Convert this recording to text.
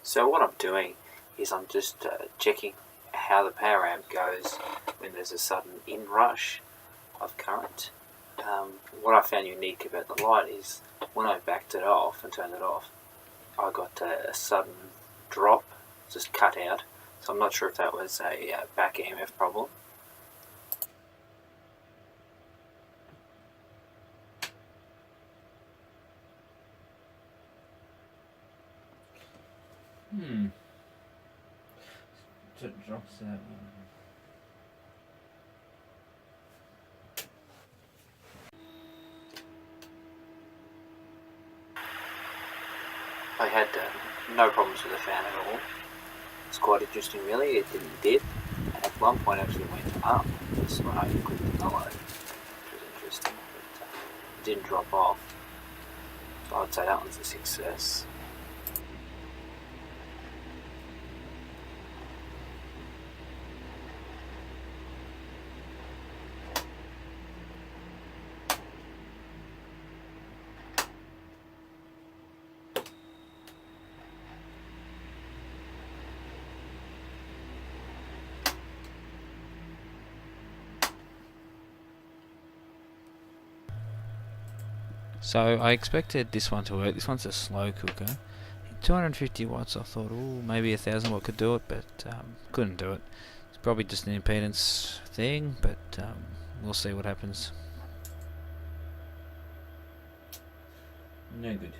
So what I'm doing is I'm just checking how the power amp goes when there's a sudden inrush of current. What I found unique about the light is when I backed it off and turned it off, I got a sudden drop, just cut out. So I'm not sure if that was a back EMF problem. So it drops out. I had no problems with the fan at all. It's quite interesting really, it didn't dip, and at one point actually went up, just when I clicked the low, which was interesting, but it didn't drop off. So I'd say that one's a success. So I expected this one to work. This one's a slow cooker. 250 watts. I thought, oh, maybe 1000 watt could do it, but couldn't do it. It's probably just an impedance thing, but we'll see what happens. No good.